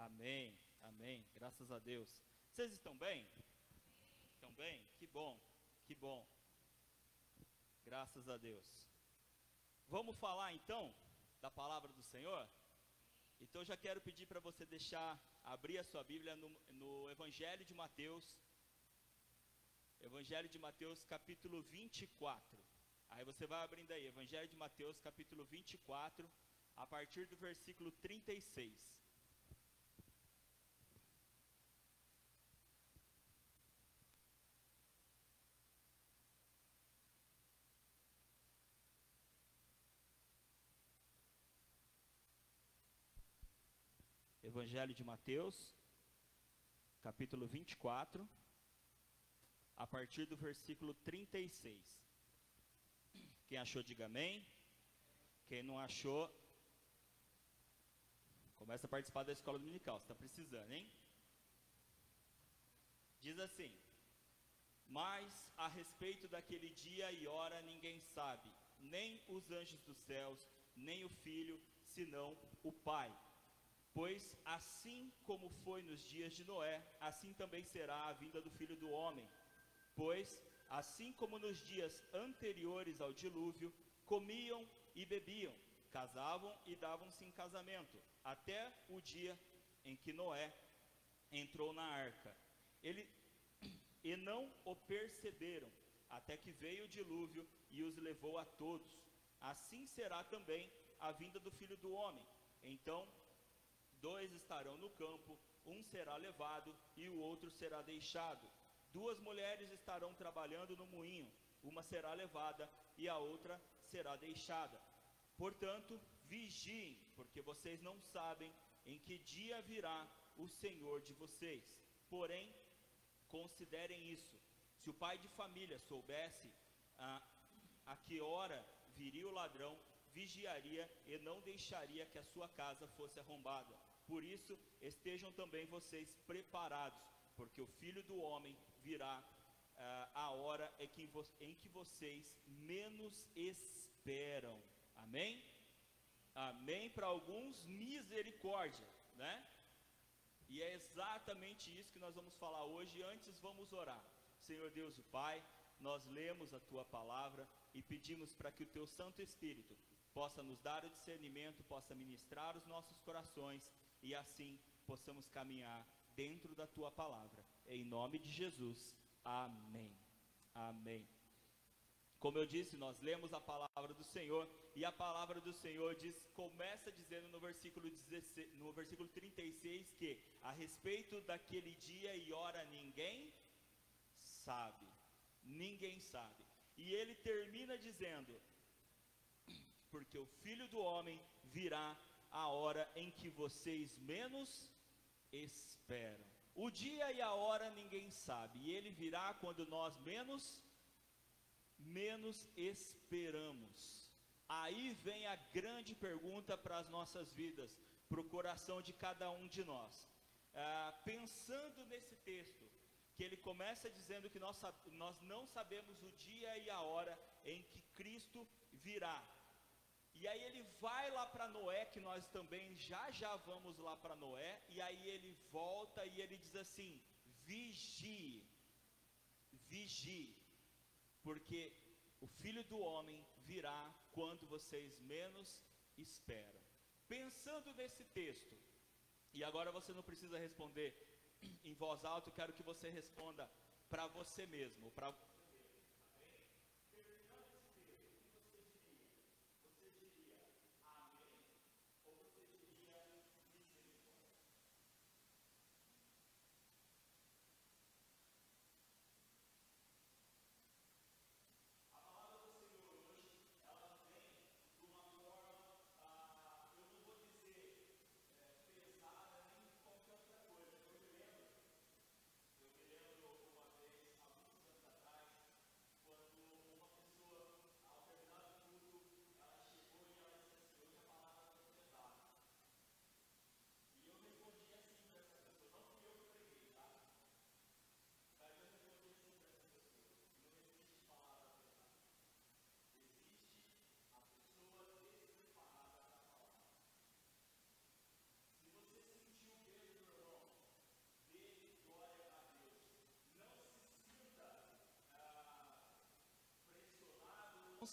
Amém, amém, graças a Deus. Vocês estão bem? Estão bem? Que bom, graças a Deus. Vamos falar então da palavra do Senhor? Então já quero pedir para você abrir a sua Bíblia no Evangelho de Mateus capítulo 24. Aí você vai abrindo aí, Evangelho de Mateus capítulo 24, a partir do versículo 36. Evangelho de Mateus, capítulo 24, a partir do versículo 36. Quem achou, diga amém. Quem não achou, começa a participar da escola dominical, você está precisando, hein? Diz assim: mas a respeito daquele dia e hora ninguém sabe, nem os anjos dos céus, nem o Filho, senão o Pai. Pois assim como foi nos dias de Noé, assim também será a vinda do Filho do Homem. Pois assim como nos dias anteriores ao dilúvio, comiam e bebiam, casavam e davam-se em casamento, até o dia em que Noé entrou na arca. E não o perceberam, até que veio o dilúvio e os levou a todos. Assim será também a vinda do Filho do Homem. Então, 2 estarão no campo, um será levado e o outro será deixado. 2 mulheres estarão trabalhando no moinho, uma será levada e a outra será deixada. Portanto, vigiem, porque vocês não sabem em que dia virá o Senhor de vocês. Porém, considerem isso: se o pai de família soubesse a que hora viria o ladrão, vigiaria e não deixaria que a sua casa fosse arrombada. Por isso, estejam também vocês preparados, porque o Filho do Homem virá a hora em que vocês menos esperam. Amém? Amém. Para alguns, misericórdia, né? E é exatamente isso que nós vamos falar hoje. Antes vamos orar. Senhor Deus e Pai, nós lemos a Tua palavra e pedimos para que o Teu Santo Espírito possa nos dar o discernimento, possa ministrar os nossos corações e assim possamos caminhar dentro da Tua palavra. Em nome de Jesus, amém. Amém. Como eu disse, nós lemos a palavra do Senhor e a palavra do Senhor começa dizendo no versículo 36 que a respeito daquele dia e hora ninguém sabe. Ninguém sabe. E ele termina dizendo: porque o Filho do Homem virá a hora em que vocês menos esperam. O dia e a hora ninguém sabe, e ele virá quando nós menos esperamos. Aí vem a grande pergunta para as nossas vidas, para o coração de cada um de nós. Pensando nesse texto, que ele começa dizendo que nós não sabemos o dia e a hora em que Cristo virá. E aí ele vai lá para Noé, que nós também já vamos lá para Noé, e aí ele volta e ele diz assim: vigie, porque o Filho do Homem virá quando vocês menos esperam. Pensando nesse texto, e agora você não precisa responder em voz alta, eu quero que você responda para você mesmo,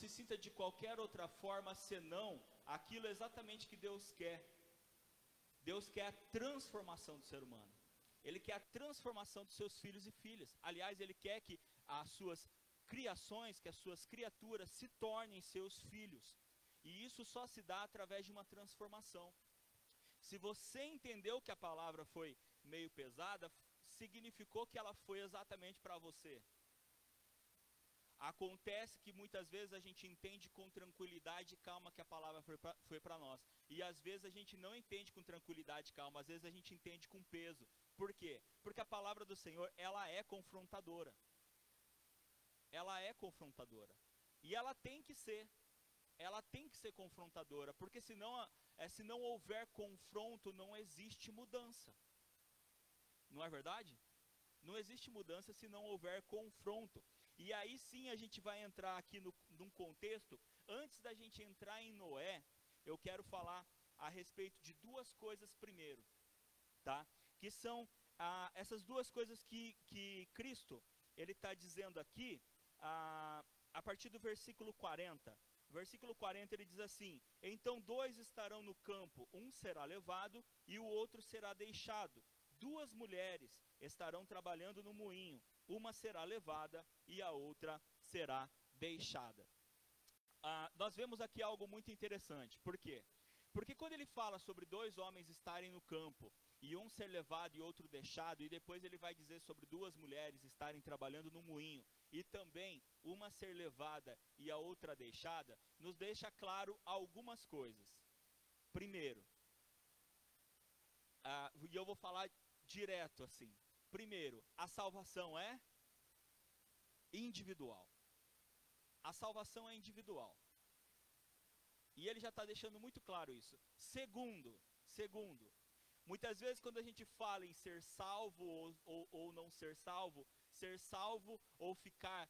se sinta de qualquer outra forma senão aquilo exatamente que Deus quer. Deus quer a transformação do ser humano. Ele quer a transformação dos seus filhos e filhas. Aliás, Ele quer que as suas criações, que as suas criaturas se tornem seus filhos. E isso só se dá através de uma transformação. Se você entendeu que a palavra foi meio pesada, significou que ela foi exatamente para você. Acontece que muitas vezes a gente entende com tranquilidade e calma que a palavra foi para nós. E às vezes a gente não entende com tranquilidade e calma, às vezes a gente entende com peso. Por quê? Porque a palavra do Senhor, ela é confrontadora. Ela é confrontadora. E ela tem que ser. Ela tem que ser confrontadora, porque se não houver confronto, não existe mudança. Não é verdade? Não existe mudança se não houver confronto. E aí sim a gente vai entrar aqui num contexto. Antes da gente entrar em Noé, eu quero falar a respeito de duas coisas primeiro, tá? Que são essas duas coisas que Cristo, ele está dizendo aqui, a partir do versículo 40. Versículo 40 ele diz assim: então 2 estarão no campo, um será levado e o outro será deixado. 2 mulheres estarão trabalhando no moinho, uma será levada e a outra será deixada. Nós vemos aqui algo muito interessante. Por quê? Porque quando ele fala sobre 2 homens estarem no campo, e um ser levado e outro deixado, e depois ele vai dizer sobre 2 mulheres estarem trabalhando no moinho, e também uma ser levada e a outra deixada, nos deixa claro algumas coisas. Primeiro, e eu vou falar direto assim. Primeiro, a salvação é individual. A salvação é individual. E ele já está deixando muito claro isso. Segundo, muitas vezes quando a gente fala em ser salvo ou não ser salvo ou ficar,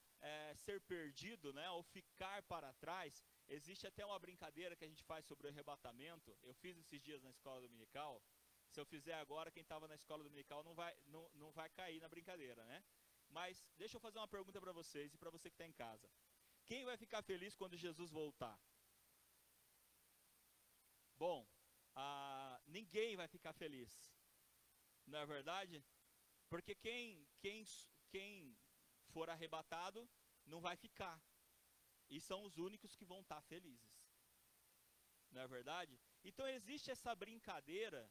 ser perdido, né, ou ficar para trás, existe até uma brincadeira que a gente faz sobre o arrebatamento. Eu fiz esses dias na escola dominical. Se eu fizer agora, quem estava na escola dominical não vai cair na brincadeira, né? Mas deixa eu fazer uma pergunta para vocês e para você que está em casa. Quem vai ficar feliz quando Jesus voltar? Bom, ninguém vai ficar feliz, não é verdade? Porque quem for arrebatado não vai ficar, e são os únicos que vão estar felizes, não é verdade? Então existe essa brincadeira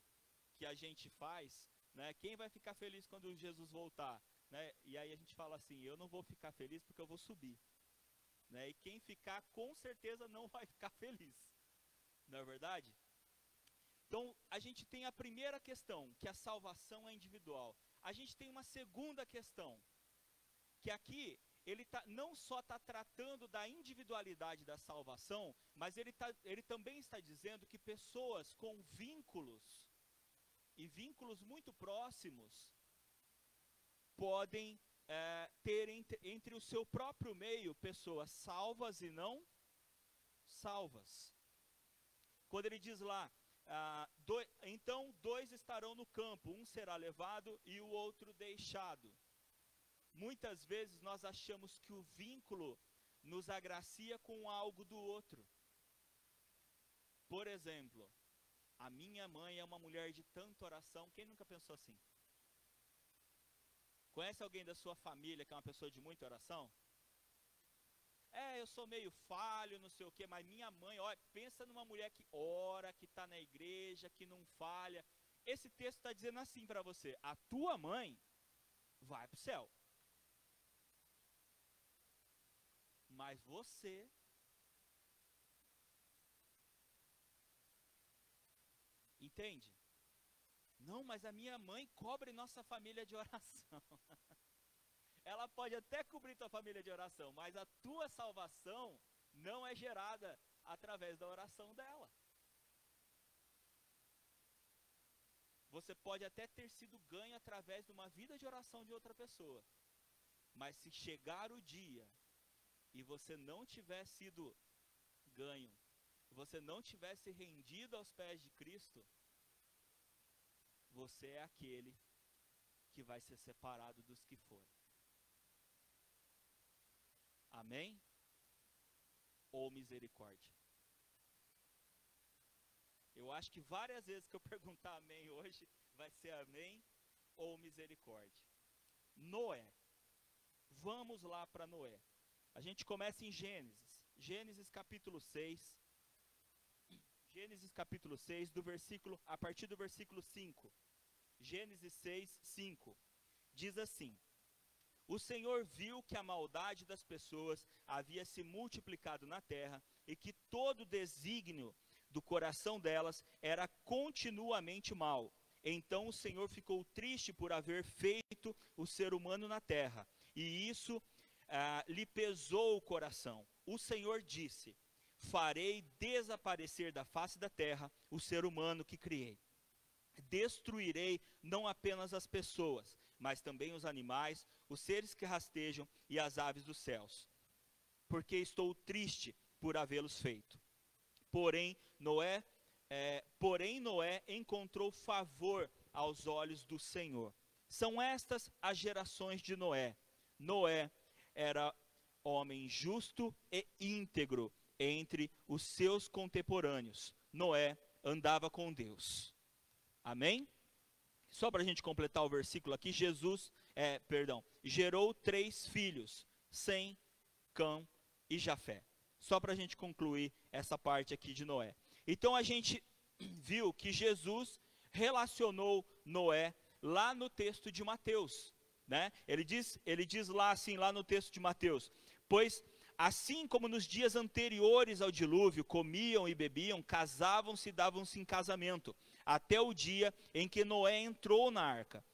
que a gente faz, né? Quem vai ficar feliz quando Jesus voltar, né? E aí a gente fala assim: eu não vou ficar feliz porque eu vou subir, né? E quem ficar com certeza não vai ficar feliz, não é verdade? Então, a gente tem a primeira questão, que a salvação é individual. A gente tem uma segunda questão, que aqui ele não só está tratando da individualidade da salvação, mas ele também está dizendo que pessoas com vínculos, e vínculos muito próximos, podem ter entre o seu próprio meio pessoas salvas e não salvas. Quando ele diz lá, então 2 estarão no campo, um será levado e o outro deixado. Muitas vezes nós achamos que o vínculo nos agracia com algo do outro. Por exemplo, a minha mãe é uma mulher de tanta oração. Quem nunca pensou assim? Conhece alguém da sua família que é uma pessoa de muita oração? Eu sou meio falho, não sei o quê, mas minha mãe, olha, pensa numa mulher que ora, que está na igreja, que não falha. Esse texto está dizendo assim para você: a tua mãe vai para o céu, mas você entende? Não, mas a minha mãe cobre nossa família de oração. Ela pode até cobrir tua família de oração, mas a tua salvação não é gerada através da oração dela. Você pode até ter sido ganho através de uma vida de oração de outra pessoa, mas se chegar o dia e você não tiver sido ganho, você não tiver se rendido aos pés de Cristo, você é aquele que vai ser separado dos que forem. Amém? ou misericórdia? Eu acho que várias vezes que eu perguntar amém hoje, vai ser amém ou misericórdia. Noé. Vamos lá para Noé. A gente começa em Gênesis. Gênesis capítulo 6. Gênesis capítulo 6, a partir do versículo 5. Gênesis 6, 5. Diz assim: o Senhor viu que a maldade das pessoas havia se multiplicado na terra e que todo o desígnio do coração delas era continuamente mau. Então o Senhor ficou triste por haver feito o ser humano na terra, e isso lhe pesou o coração. O Senhor disse: farei desaparecer da face da terra o ser humano que criei. Destruirei não apenas as pessoas, mas também os animais, os seres que rastejam e as aves dos céus, porque estou triste por havê-los feito. Porém Noé encontrou favor aos olhos do Senhor. São estas as gerações de Noé. Noé era homem justo e íntegro entre os seus contemporâneos. Noé andava com Deus. Amém? Só para a gente completar o versículo aqui, gerou 3 filhos, Sem, Cã e Jafé. Só para a gente concluir essa parte aqui de Noé. Então a gente viu que Jesus relacionou Noé lá no texto de Mateus, né? Ele diz lá assim, lá no texto de Mateus: pois assim como nos dias anteriores ao dilúvio, comiam e bebiam, casavam-se e davam-se em casamento, até o dia em que Noé entrou na arca,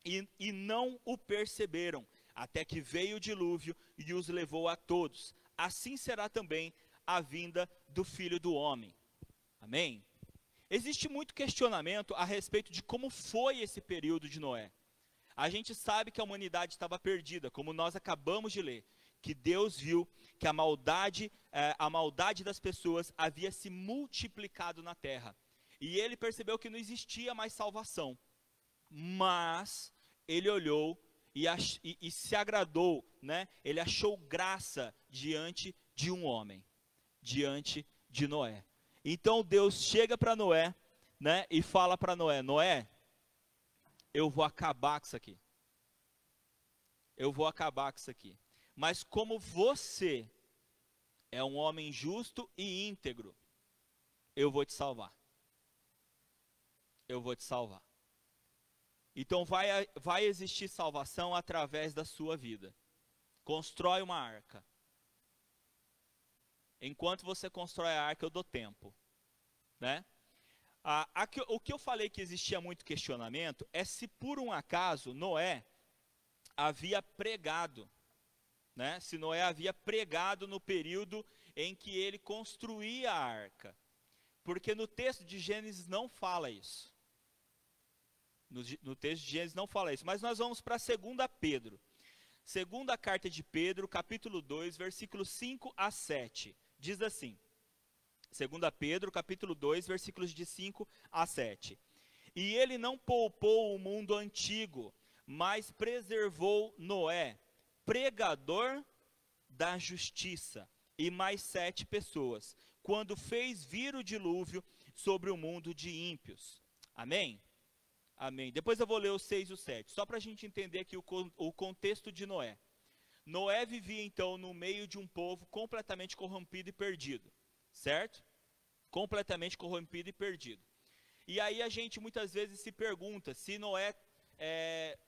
e não o perceberam, até que veio o dilúvio e os levou a todos. Assim será também a vinda do Filho do Homem. Amém? Existe muito questionamento a respeito de como foi esse período de Noé. A gente sabe que a humanidade estava perdida, como nós acabamos de ler, que Deus viu que a maldade das pessoas havia se multiplicado na terra. E ele percebeu que não existia mais salvação. Mas ele olhou e se agradou, né? Ele achou graça diante de um homem, diante de Noé. Então Deus chega para Noé, né, e fala para Noé: Noé, eu vou acabar com isso aqui. Eu vou acabar com isso aqui. Mas como você é um homem justo e íntegro, eu vou te salvar. Eu vou te salvar. Então vai existir salvação através da sua vida. Constrói uma arca. Enquanto você constrói a arca, eu dou tempo, né? O que eu falei que existia muito questionamento é se por um acaso Noé havia pregado, né? Se Noé havia pregado no período em que ele construía a arca. Porque no texto de Gênesis não fala isso. No texto de Gênesis não fala isso. Mas nós vamos para 2 Pedro. Segunda carta de Pedro, capítulo 2, versículos 5 a 7. Diz assim, 2 Pedro, capítulo 2, versículos de 5 a 7. E ele não poupou o mundo antigo, mas preservou Noé, pregador da justiça, e mais 7 pessoas, quando fez vir o dilúvio sobre o mundo de ímpios. Amém? Amém. Depois eu vou ler o 6 e o 7, só para a gente entender aqui o contexto de Noé. Noé vivia então no meio de um povo completamente corrompido e perdido, certo? Completamente corrompido e perdido. E aí a gente muitas vezes se pergunta se Noé,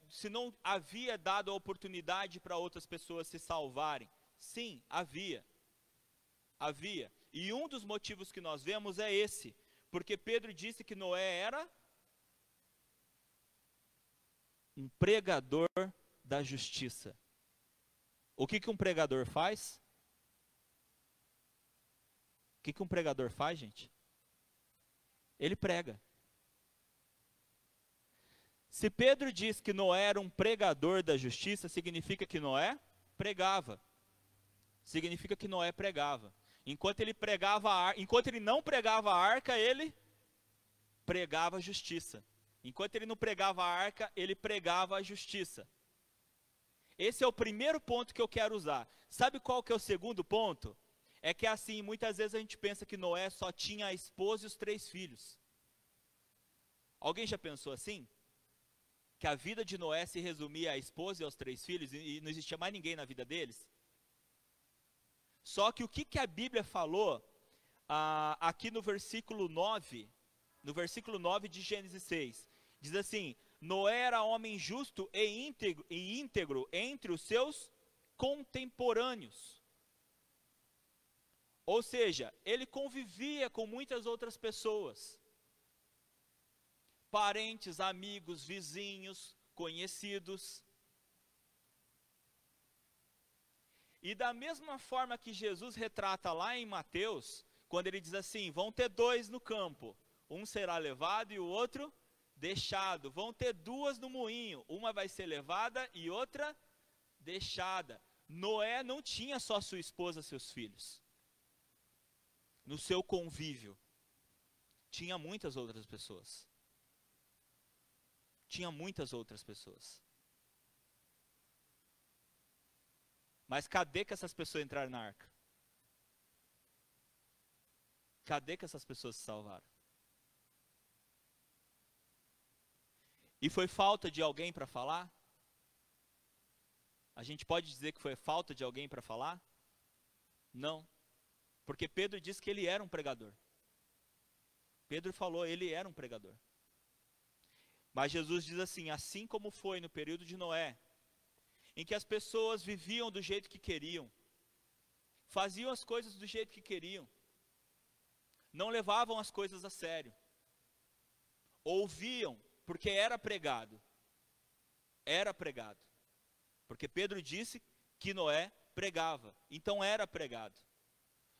se não havia dado a oportunidade para outras pessoas se salvarem. Sim, havia. Havia. E um dos motivos que nós vemos é esse, porque Pedro disse que Noé era um pregador da justiça. O que um pregador faz? O que um pregador faz, gente? Ele prega. Se Pedro diz que Noé era um pregador da justiça, significa que Noé pregava. Significa que Noé pregava. Enquanto ele não pregava a arca, ele pregava a justiça. Enquanto ele não pregava a arca, ele pregava a justiça. Esse é o primeiro ponto que eu quero usar. Sabe qual que é o segundo ponto? é que assim, muitas vezes a gente pensa que Noé só tinha a esposa e os 3 filhos. Alguém já pensou assim? Que a vida de Noé se resumia à esposa e aos 3 filhos e não existia mais ninguém na vida deles? Só que o que a Bíblia falou aqui no versículo 9 de Gênesis 6, diz assim: Noé era homem justo e íntegro entre os seus contemporâneos. Ou seja, ele convivia com muitas outras pessoas. Parentes, amigos, vizinhos, conhecidos. E da mesma forma que Jesus retrata lá em Mateus, quando ele diz assim, vão ter 2 no campo, um será levado e o outro deixado. Vão ter 2 no moinho, uma vai ser levada e outra deixada. Noé não tinha só sua esposa e seus filhos. No seu convívio, tinha muitas outras pessoas. Tinha muitas outras pessoas. Mas cadê que essas pessoas entraram na arca? Cadê que essas pessoas se salvaram? E foi falta de alguém para falar? A gente pode dizer que foi falta de alguém para falar? Não. Porque Pedro disse que ele era um pregador. Pedro falou, ele era um pregador. Mas Jesus diz assim como foi no período de Noé, em que as pessoas viviam do jeito que queriam, faziam as coisas do jeito que queriam, não levavam as coisas a sério, ouviam, porque era pregado, porque Pedro disse que Noé pregava, então era pregado,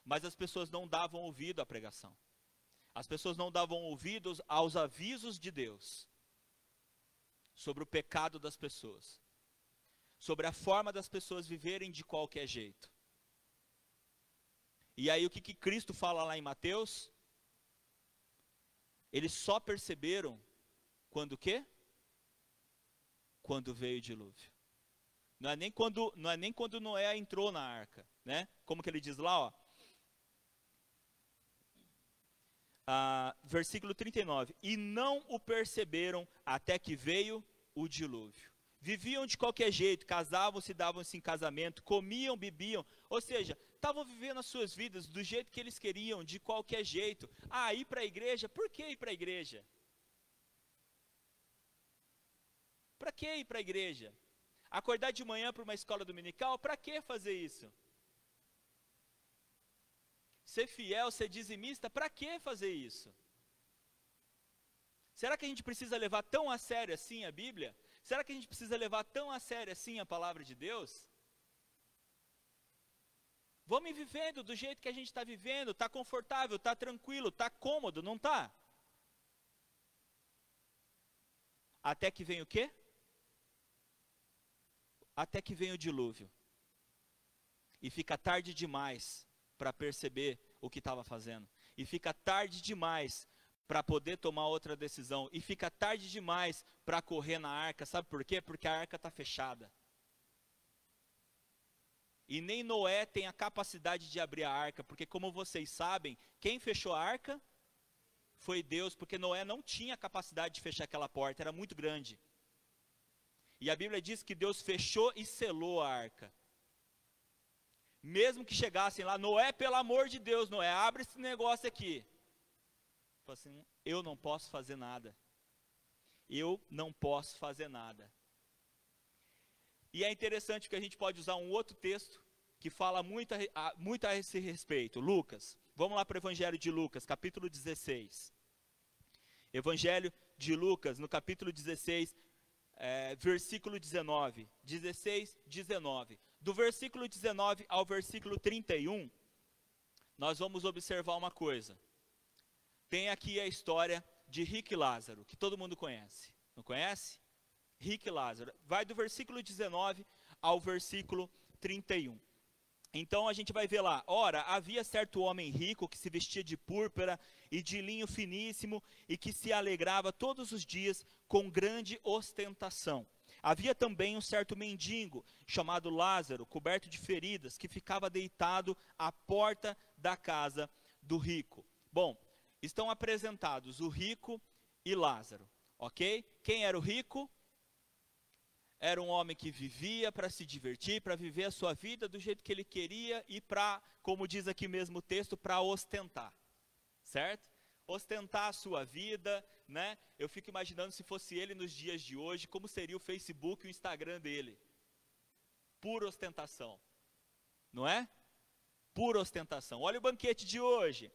mas as pessoas não davam ouvido à pregação, as pessoas não davam ouvidos aos avisos de Deus, sobre o pecado das pessoas, sobre a forma das pessoas viverem de qualquer jeito. E aí o que Cristo fala lá em Mateus? Eles só perceberam quando o quê? Quando veio o dilúvio. Não é nem quando Noé entrou na arca, né? Como que ele diz lá, ó. Versículo 39, e não o perceberam até que veio o dilúvio. Viviam de qualquer jeito, casavam-se, davam-se em casamento, comiam, bebiam, ou seja, estavam vivendo as suas vidas do jeito que eles queriam, de qualquer jeito. Ir para a igreja, por que ir para a igreja? Para que ir para a igreja? Acordar de manhã para uma escola dominical, para que fazer isso? Ser fiel, ser dizimista, para que fazer isso? Será que a gente precisa levar tão a sério assim a Bíblia? Será que a gente precisa levar tão a sério assim a palavra de Deus? Vamos vivendo do jeito que a gente está vivendo, está confortável, está tranquilo, está cômodo, não está? Até que vem o quê? Até que vem o dilúvio. E fica tarde demais para perceber o que estava fazendo. E fica tarde demais para poder tomar outra decisão. E fica tarde demais para correr na arca. Sabe por quê? Porque a arca está fechada. E nem Noé tem a capacidade de abrir a arca. Porque como vocês sabem, quem fechou a arca foi Deus. Porque Noé não tinha a capacidade de fechar aquela porta. Era muito grande. E a Bíblia diz que Deus fechou e selou a arca. Mesmo que chegassem lá, Noé, pelo amor de Deus, Noé, abre esse negócio aqui. Falei assim, eu não posso fazer nada. Eu não posso fazer nada. E é interessante que a gente pode usar um outro texto que fala muito a esse respeito. Lucas, vamos lá para o Evangelho de Lucas, capítulo 16. Evangelho de Lucas, no capítulo 16, versículo 19. 16, 19. Do versículo 19 ao versículo 31, nós vamos observar uma coisa. Tem aqui a história de Rico e Lázaro, que todo mundo conhece. Não conhece? Rico e Lázaro. Vai do versículo 19 ao versículo 31. Então a gente vai ver lá. Ora, havia certo homem rico que se vestia de púrpura e de linho finíssimo e que se alegrava todos os dias com grande ostentação. Havia também um certo mendigo, chamado Lázaro, coberto de feridas, que ficava deitado à porta da casa do rico. Bom, estão apresentados o rico e Lázaro, ok? Quem era o rico? Era um homem que vivia para se divertir, para viver a sua vida do jeito que ele queria e para, como diz aqui mesmo o texto, para ostentar, certo? Ostentar a sua vida, né? Eu fico imaginando se fosse ele nos dias de hoje, como seria o Facebook e o Instagram dele. Pura ostentação, não é? Pura ostentação. Olha o banquete de hoje.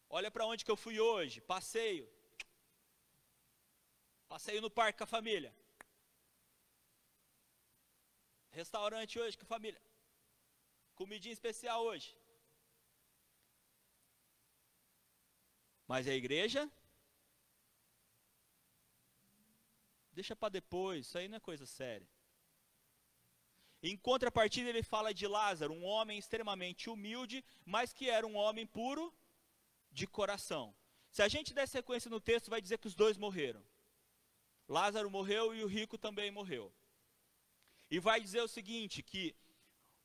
Olha para onde que eu fui hoje, passeio. Passeio no parque com a família. Restaurante hoje com a família. Comidinha especial hoje. Mas a igreja? Deixa para depois, isso aí não é coisa séria. Em contrapartida ele fala de Lázaro, um homem extremamente humilde, mas que era um homem puro de coração. Se a gente der sequência no texto, vai dizer que os dois morreram. Lázaro morreu e o rico também morreu. E vai dizer o seguinte, que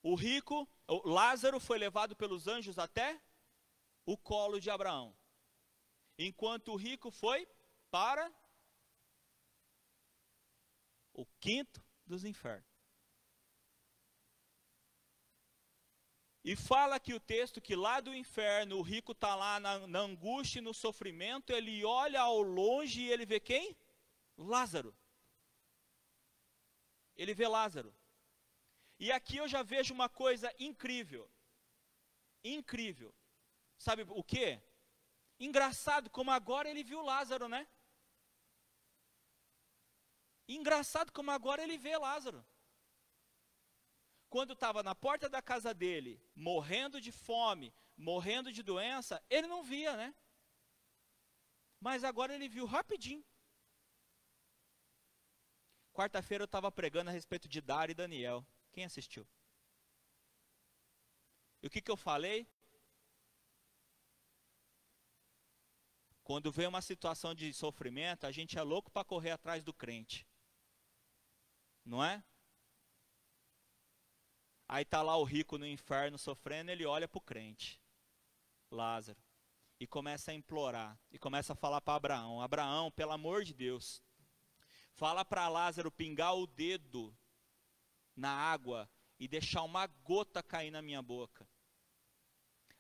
o Lázaro foi levado pelos anjos até o colo de Abraão. Enquanto o rico foi para o quinto dos infernos. E fala que o texto que lá do inferno, o rico está lá na angústia e no sofrimento, ele olha ao longe e ele vê quem? Lázaro. Ele vê Lázaro. E aqui eu já vejo uma coisa incrível. Incrível. Sabe o quê? Engraçado como agora ele viu Lázaro, né? Engraçado como agora ele vê Lázaro. Quando estava na porta da casa dele, morrendo de fome, morrendo de doença, ele não via, né? Mas agora ele viu rapidinho. Quarta-feira eu estava pregando a respeito de Dara e Daniel. Quem assistiu? E o que eu falei? Quando vem uma situação de sofrimento, a gente é louco para correr atrás do crente. Não é? Aí está lá o rico no inferno sofrendo, ele olha para o crente, Lázaro, e começa a implorar, e começa a falar para Abraão, Abraão, pelo amor de Deus, fala para Lázaro pingar o dedo na água e deixar uma gota cair na minha boca.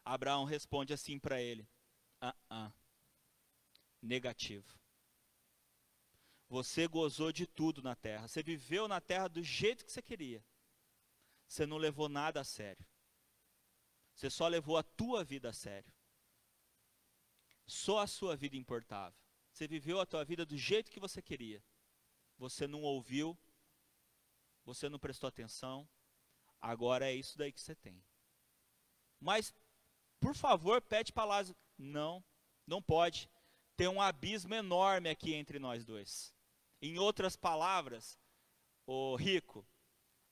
Abraão responde assim para ele, negativo. Você gozou de tudo na terra, você viveu na terra do jeito que você queria. Você não levou nada a sério. Você só levou a tua vida a sério. Só a sua vida importava. Você viveu a tua vida do jeito que você queria. Você não ouviu, você não prestou atenção. Agora é isso daí que você tem. Mas, por favor, pede para Lázaro. Não, não pode. Tem um abismo enorme aqui entre nós dois. Em outras palavras, ô rico,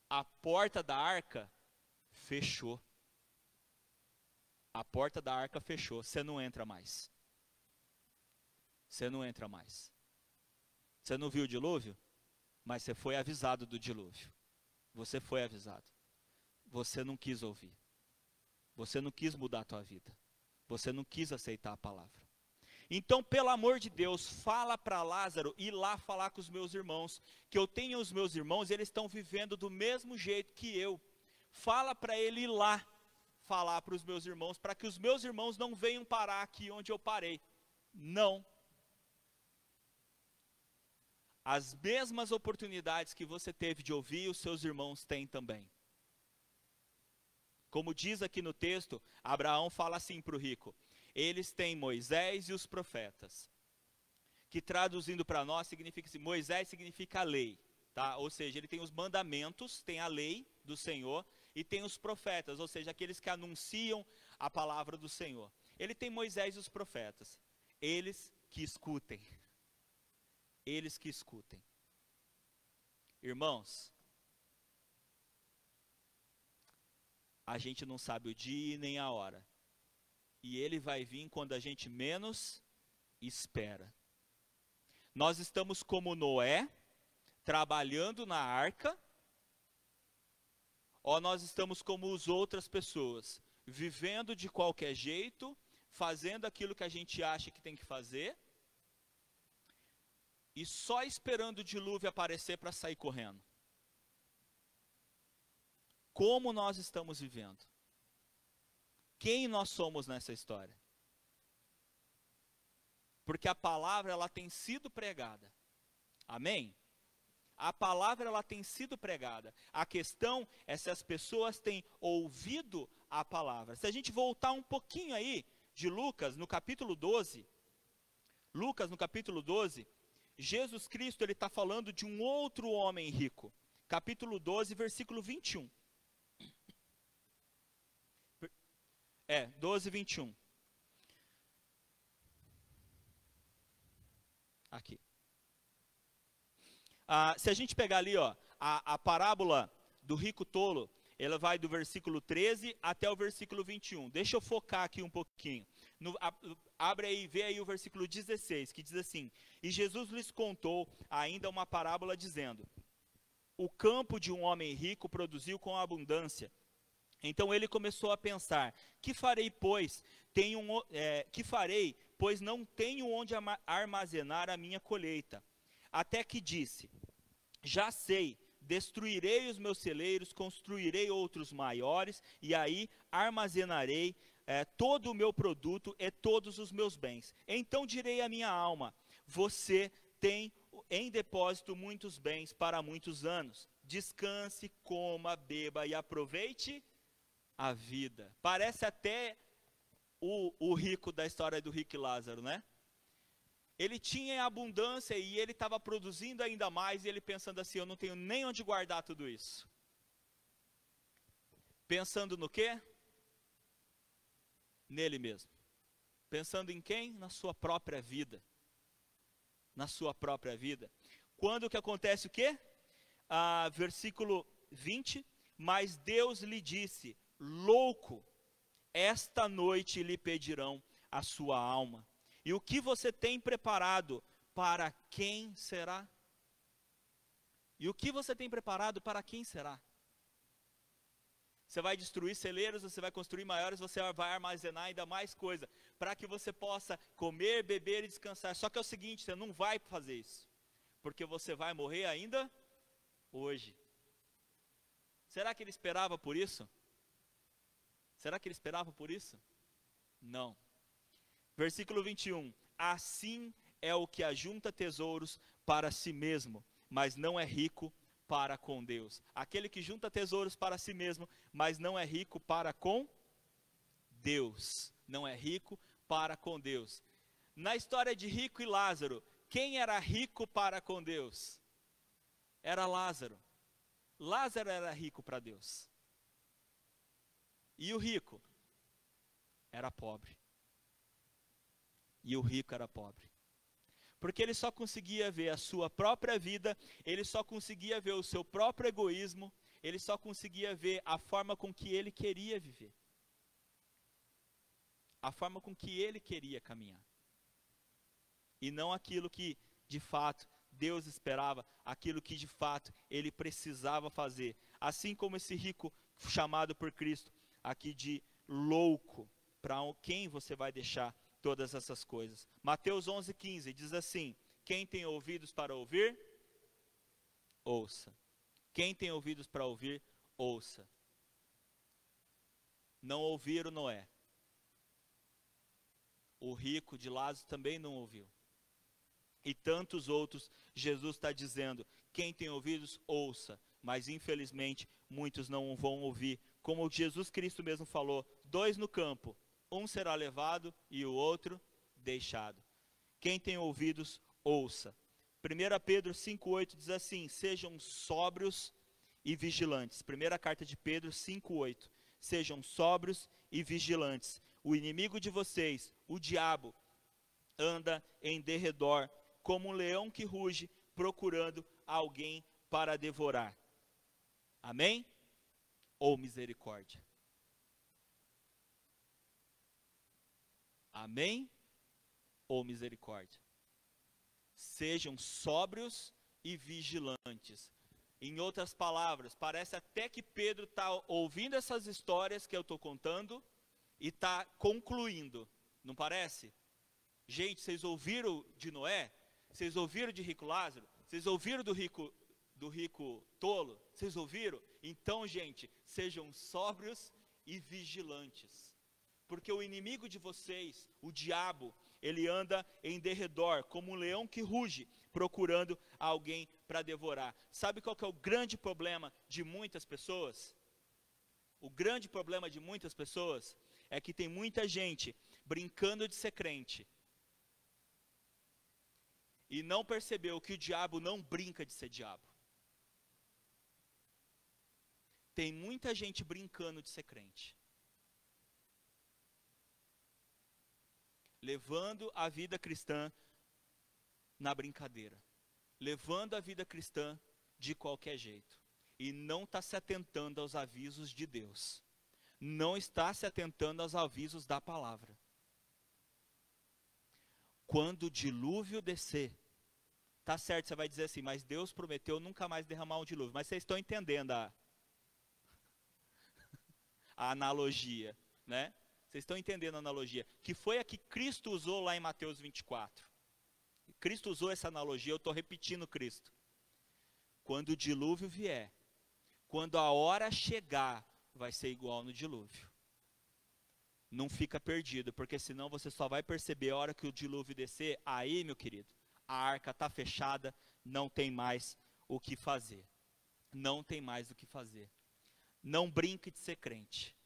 a porta da arca fechou. A porta da arca fechou. Você não entra mais. Você não entra mais. Você não viu o dilúvio? Mas você foi avisado do dilúvio. Você foi avisado. Você não quis ouvir. Você não quis mudar a tua vida. Você não quis aceitar a palavra. Então, pelo amor de Deus, fala para Lázaro ir lá falar com os meus irmãos, que eu tenho os meus irmãos, eles estão vivendo do mesmo jeito que eu. Fala para ele ir lá falar para os meus irmãos, para que os meus irmãos não venham parar aqui onde eu parei. Não. As mesmas oportunidades que você teve de ouvir, os seus irmãos têm também. Como diz aqui no texto, Abraão fala assim para o rico, eles têm Moisés e os profetas, que traduzindo para nós significa assim, Moisés significa a lei, tá? Ou seja, ele tem os mandamentos, tem a lei do Senhor, e tem os profetas, ou seja, aqueles que anunciam a palavra do Senhor. Ele tem Moisés e os profetas, eles que escutem. Eles que escutem. Irmãos, a gente não sabe o dia nem a hora. E ele vai vir quando a gente menos espera. Nós estamos como Noé, trabalhando na arca, ou nós estamos como as outras pessoas, vivendo de qualquer jeito, fazendo aquilo que a gente acha que tem que fazer, e só esperando o dilúvio aparecer para sair correndo? Como nós estamos vivendo? Quem nós somos nessa história? Porque a palavra, ela tem sido pregada. Amém? A palavra, ela tem sido pregada. A questão é se as pessoas têm ouvido a palavra. Se a gente voltar um pouquinho aí de Lucas, no capítulo 12, Jesus Cristo, ele está falando de um outro homem rico. Capítulo 12, versículo 21. 12, 21. Aqui. Se a gente pegar ali, ó, a parábola do rico tolo, ela vai do versículo 13 até o versículo 21. Deixa eu focar aqui um pouquinho. Abre aí, vê aí o versículo 16, que diz assim: E Jesus lhes contou ainda uma parábola dizendo: O campo de um homem rico produziu com abundância. Então ele começou a pensar: que farei, pois não tenho onde armazenar a minha colheita. Até que disse: já sei, destruirei os meus celeiros, construirei outros maiores, e aí armazenarei todo o meu produto e todos os meus bens. Então direi à minha alma: você tem em depósito muitos bens para muitos anos. Descanse, coma, beba e aproveite a vida. Parece até o rico da história do rico e Lázaro, né? Ele tinha abundância e ele estava produzindo ainda mais, e ele pensando assim: eu não tenho nem onde guardar tudo isso. Pensando no quê? Nele mesmo. Pensando em quem? Na sua própria vida. Na sua própria vida. Quando que acontece o quê? Versículo 20. Mas Deus lhe disse: louco, esta noite lhe pedirão a sua alma. E o que você tem preparado, para quem será? E o que você tem preparado, para quem será? Você vai destruir celeiros, você vai construir maiores, você vai armazenar ainda mais coisa, para que você possa comer, beber e descansar. Só que é o seguinte: você não vai fazer isso, porque você vai morrer ainda hoje. Será que ele esperava por isso? Será que ele esperava por isso? Não. Versículo 21. Assim é o que ajunta tesouros para si mesmo, mas não é rico para com Deus. Aquele que junta tesouros para si mesmo, mas não é rico para com Deus. Não é rico para com Deus. Na história de rico e Lázaro, quem era rico para com Deus? Era Lázaro. Lázaro era rico para Deus. E o rico era pobre. E o rico era pobre. Porque ele só conseguia ver a sua própria vida, ele só conseguia ver o seu próprio egoísmo, ele só conseguia ver a forma com que ele queria viver. A forma com que ele queria caminhar. E não aquilo que, de fato, Deus esperava, aquilo que, de fato, ele precisava fazer. Assim como esse rico chamado por Cristo aqui de louco, para quem você vai deixar todas essas coisas. Mateus 11:15 diz assim: quem tem ouvidos para ouvir, ouça. Quem tem ouvidos para ouvir, ouça. Não ouviram Noé. O rico de Lázaro também não ouviu. E tantos outros, Jesus está dizendo: quem tem ouvidos, ouça. Mas infelizmente, muitos não vão ouvir. Como Jesus Cristo mesmo falou: 2 no campo, um será levado e o outro deixado. Quem tem ouvidos, ouça. 1 Pedro 5,8 diz assim: sejam sóbrios e vigilantes. Primeira carta de Pedro 5,8. Sejam sóbrios e vigilantes. O inimigo de vocês, o diabo, anda em derredor, como um leão que ruge, procurando alguém para devorar. Amém? Ou misericórdia? Amém ou misericórdia? Sejam sóbrios e vigilantes. Em outras palavras, parece até que Pedro está ouvindo essas histórias que eu estou contando e está concluindo, não parece? Gente, vocês ouviram de Noé? Vocês ouviram de rico Lázaro? Vocês ouviram do rico tolo? Vocês ouviram? Então, gente, sejam sóbrios e vigilantes. Porque o inimigo de vocês, o diabo, ele anda em derredor, como um leão que ruge, procurando alguém para devorar. Sabe qual que é o grande problema de muitas pessoas? O grande problema de muitas pessoas é que tem muita gente brincando de ser crente e não percebeu que o diabo não brinca de ser diabo. Tem muita gente brincando de ser crente, levando a vida cristã na brincadeira, levando a vida cristã de qualquer jeito, e não está se atentando aos avisos de Deus, não está se atentando aos avisos da palavra. Quando o dilúvio descer, tá certo, você vai dizer assim, mas Deus prometeu nunca mais derramar um dilúvio, mas vocês estão entendendo a analogia, né? Vocês estão entendendo a analogia, que foi a que Cristo usou lá em Mateus 24. Cristo usou essa analogia, eu estou repetindo Cristo. Quando o dilúvio vier, quando a hora chegar, vai ser igual no dilúvio. Não fica perdido, porque senão você só vai perceber a hora que o dilúvio descer, aí, meu querido, a arca está fechada, não tem mais o que fazer. Não tem mais o que fazer. Não brinque de ser crente,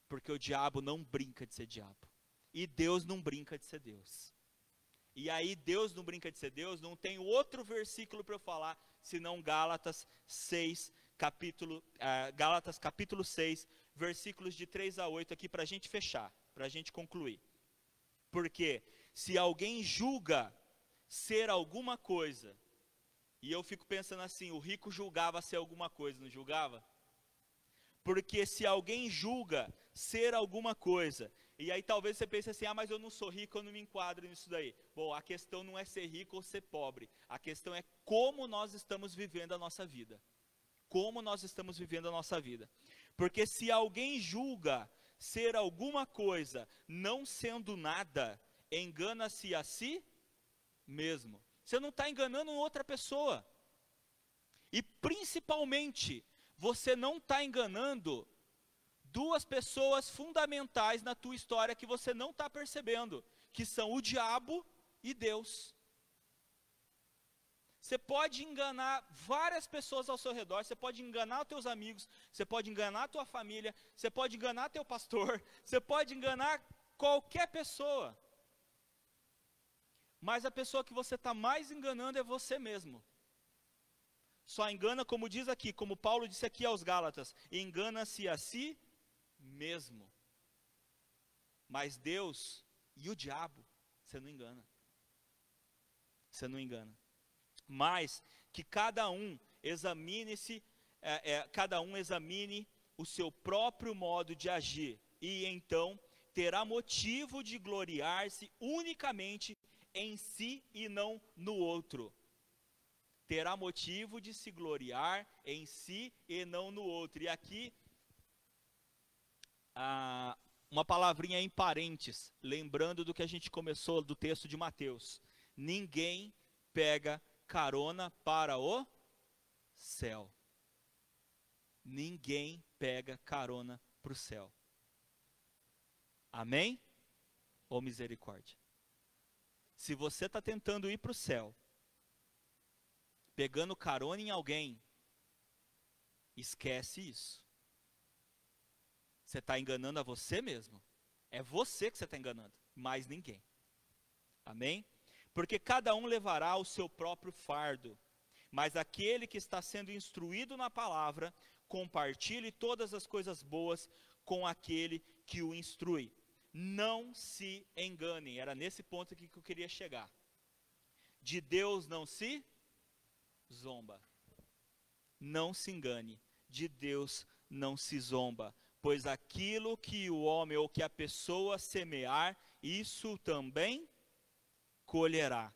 porque o diabo não brinca de ser diabo. E Deus não brinca de ser Deus. E aí Deus não brinca de ser Deus, não tem outro versículo para eu falar, senão Gálatas capítulo 6, versículos de 3 a 8 aqui para a gente fechar, para a gente concluir. Porque se alguém julga ser alguma coisa, e eu fico pensando assim, o rico julgava ser alguma coisa, não julgava? Porque se alguém julga ser alguma coisa, e aí talvez você pense assim, mas eu não sou rico, eu não me enquadro nisso daí. Bom, a questão não é ser rico ou ser pobre, a questão é como nós estamos vivendo a nossa vida. Como nós estamos vivendo a nossa vida. Porque se alguém julga ser alguma coisa, não sendo nada, engana-se a si mesmo. Você não está enganando outra pessoa. E principalmente, você não está enganando duas pessoas fundamentais na tua história que você não está percebendo, que são o diabo e Deus. Você pode enganar várias pessoas ao seu redor, você pode enganar os teus amigos, você pode enganar a tua família, você pode enganar teu pastor, você pode enganar qualquer pessoa. Mas a pessoa que você está mais enganando é você mesmo. Só engana, como diz aqui, como Paulo disse aqui aos Gálatas, engana-se a si mesmo. Mas Deus e o diabo, você não engana. Você não engana. Mas que cada um examine o seu próprio modo de agir, e então terá motivo de gloriar-se unicamente em si e não no outro. Terá motivo de se gloriar em si e não no outro. E aqui, uma palavrinha em parênteses, lembrando do que a gente começou do texto de Mateus. Ninguém pega carona para o céu. Ninguém pega carona para o céu. Amém? Ou misericórdia? Se você está tentando ir para o céu, pegando carona em alguém, esquece isso. Você está enganando a você mesmo. É você que você está enganando, mais ninguém. Amém? Porque cada um levará o seu próprio fardo, mas aquele que está sendo instruído na palavra, compartilhe todas as coisas boas com aquele que o instrui. Não se enganem, era nesse ponto aqui que eu queria chegar. De Deus não se zomba. Não se engane, de Deus não se zomba, pois aquilo que o homem ou que a pessoa semear, isso também colherá.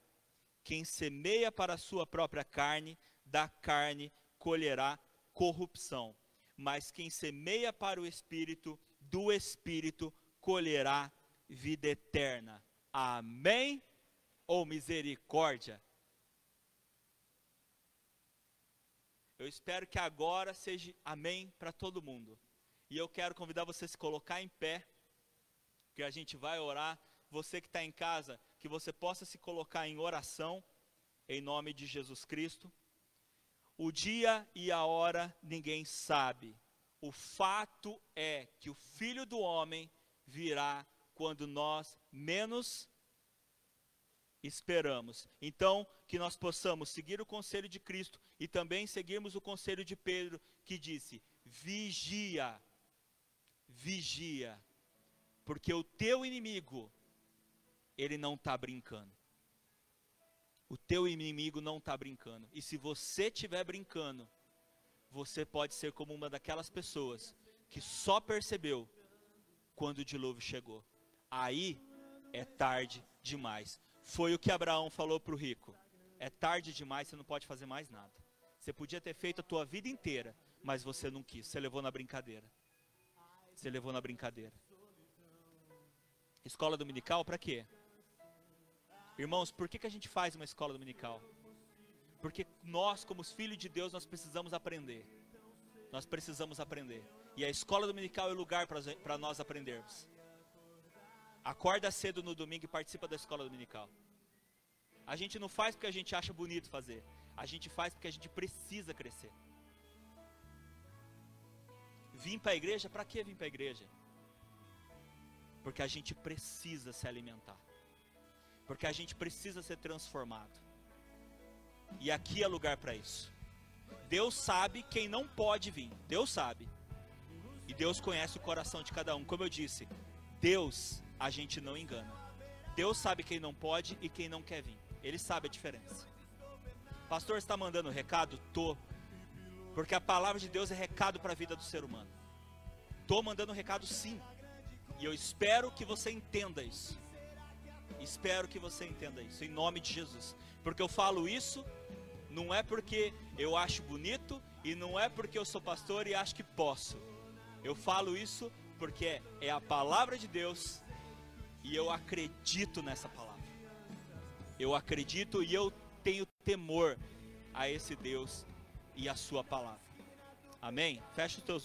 Quem semeia para a sua própria carne, da carne colherá corrupção, mas quem semeia para o Espírito, do Espírito colherá vida eterna. Amém ou misericórdia? Eu espero que agora seja amém para todo mundo. E eu quero convidar você a se colocar em pé, que a gente vai orar. Você que está em casa, que você possa se colocar em oração, em nome de Jesus Cristo. O dia e a hora ninguém sabe. O fato é que o Filho do Homem virá quando nós menos esperamos. Então, que nós possamos seguir o conselho de Cristo e também seguirmos o conselho de Pedro, que disse: vigia, vigia, porque o teu inimigo, ele não está brincando. O teu inimigo não está brincando. E se você estiver brincando, você pode ser como uma daquelas pessoas que só percebeu quando o dilúvio chegou. Aí é tarde demais. Foi o que Abraão falou para o rico. É tarde demais, você não pode fazer mais nada. Você podia ter feito a tua vida inteira, mas você não quis. Você levou na brincadeira. Você levou na brincadeira. Escola dominical para quê? Irmãos, por que a gente faz uma escola dominical? Porque nós, como os filhos de Deus, nós precisamos aprender. Nós precisamos aprender. E a escola dominical é o lugar para nós aprendermos. Acorda cedo no domingo e participa da escola dominical. A gente não faz porque a gente acha bonito fazer. A gente faz porque a gente precisa crescer. Vim para a igreja, para que vim para a igreja? Porque a gente precisa se alimentar. Porque a gente precisa ser transformado. E aqui é lugar para isso. Deus sabe quem não pode vir. Deus sabe. E Deus conhece o coração de cada um. Como eu disse, Deus a gente não engana. Deus sabe quem não pode e quem não quer vir. Ele sabe a diferença. Pastor, está mandando recado? Tô. Porque a palavra de Deus é recado para a vida do ser humano. Tô mandando recado sim. E eu espero que você entenda isso. Espero que você entenda isso, em nome de Jesus. Porque eu falo isso, não é porque eu acho bonito, e não é porque eu sou pastor e acho que posso. Eu falo isso porque é a palavra de Deus, e eu acredito nessa palavra. Eu acredito e eu tenho temor a esse Deus e a sua palavra. Amém? Fecha os teus